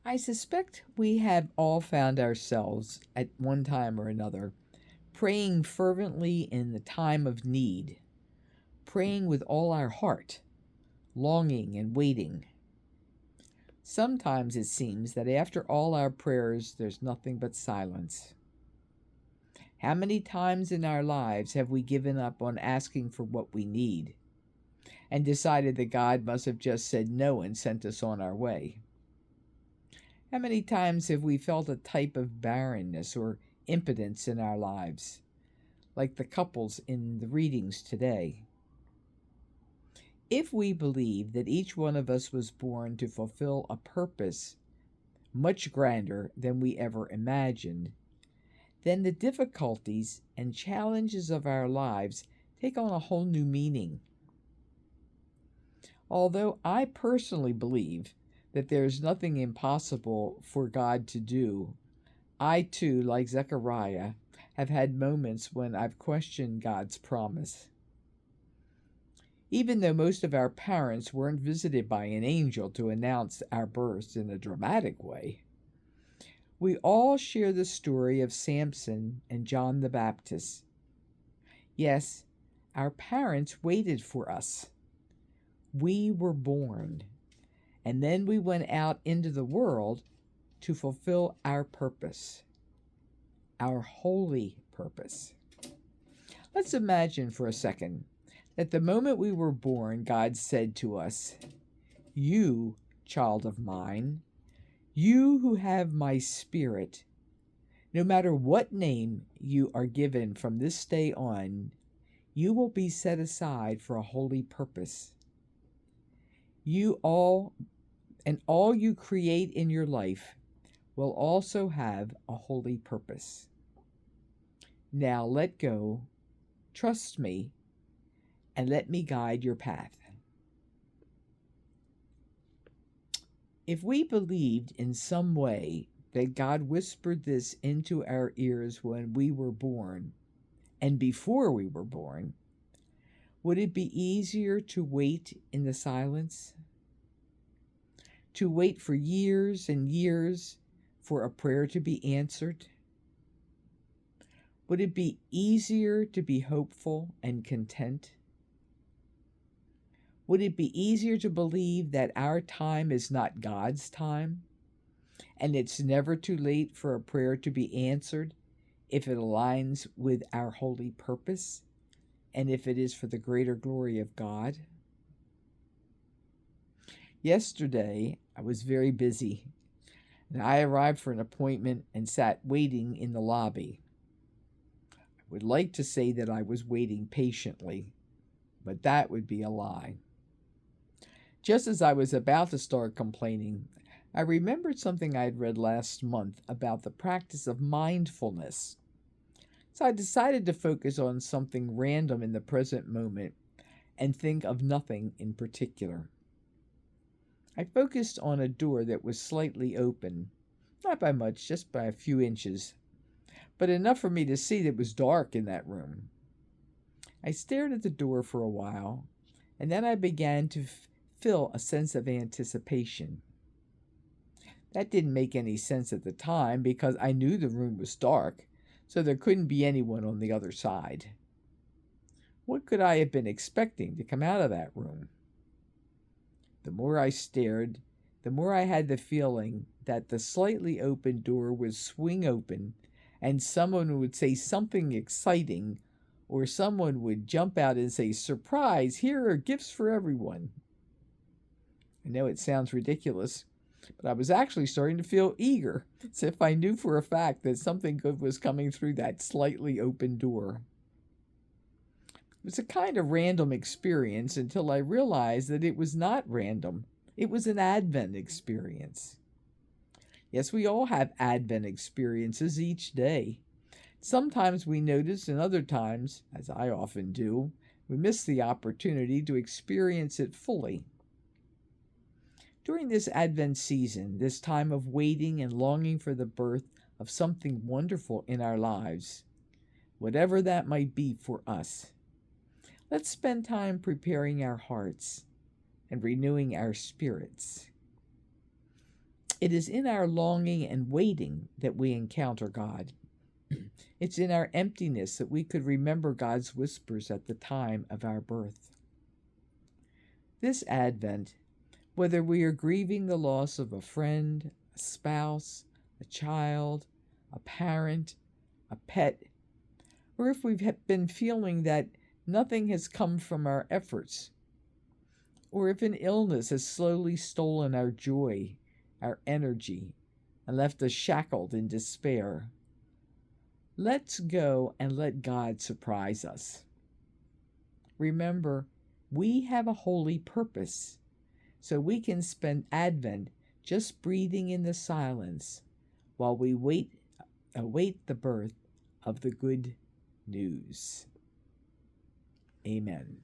I suspect we have all found ourselves at one time or another praying fervently in the time of need, praying with all our heart, longing and waiting. Sometimes it seems that after all our prayers, there's nothing but silence. How many times in our lives have we given up on asking for what we need and decided that God must have just said no and sent us on our way? How many times have we felt a type of barrenness or impotence in our lives, like the couples in the readings today? If we believe that each one of us was born to fulfill a purpose much grander than we ever imagined, then the difficulties and challenges of our lives take on a whole new meaning. Although I personally believe that there is nothing impossible for God to do, I too, like Zechariah, have had moments when I've questioned God's promise. Even though most of our parents weren't visited by an angel to announce our births in a dramatic way, we all share the story of Samson and John the Baptist. Yes, our parents waited for us. We were born, and then we went out into the world to fulfill our purpose, our holy purpose. Let's imagine for a second that the moment we were born, God said to us, "You, child of mine, you who have my spirit, no matter what name you are given from this day on, you will be set aside for a holy purpose. You all and all you create in your life will also have a holy purpose. Now let go, trust me, and let me guide your path." If we believed in some way that God whispered this into our ears when we were born and before we were born, would it be easier to wait in the silence? To wait for years and years for a prayer to be answered? Would it be easier to be hopeful and content? Would it be easier to believe that our time is not God's time and it's never too late for a prayer to be answered if it aligns with our holy purpose and if it is for the greater glory of God? Yesterday, I was very busy, and I arrived for an appointment and sat waiting in the lobby. I would like to say that I was waiting patiently, but that would be a lie. Just as I was about to start complaining, I remembered something I had read last month about the practice of mindfulness. So I decided to focus on something random in the present moment and think of nothing in particular. I focused on a door that was slightly open, not by much, just by a few inches, but enough for me to see that it was dark in that room. I stared at the door for a while, and then I began to feel a sense of anticipation. That didn't make any sense at the time because I knew the room was dark, so there couldn't be anyone on the other side. What could I have been expecting to come out of that room? The more I stared, the more I had the feeling that the slightly open door would swing open and someone would say something exciting, or someone would jump out and say, "Surprise, here are gifts for everyone." I know it sounds ridiculous, but I was actually starting to feel eager, as if I knew for a fact that something good was coming through that slightly open door. It was a kind of random experience until I realized that it was not random. It was an Advent experience. Yes, we all have Advent experiences each day. Sometimes we notice, and other times, as I often do, we miss the opportunity to experience it fully. During this Advent season, this time of waiting and longing for the birth of something wonderful in our lives, whatever that might be for us, let's spend time preparing our hearts and renewing our spirits. It is in our longing and waiting that we encounter God. It's in our emptiness that we could remember God's whispers at the time of our birth. This Advent, whether we are grieving the loss of a friend, a spouse, a child, a parent, a pet, or if we've been feeling that nothing has come from our efforts, or if an illness has slowly stolen our joy, our energy, and left us shackled in despair, let's go and let God surprise us. Remember, we have a holy purpose, so we can spend Advent just breathing in the silence while we await the birth of the good news. Amen.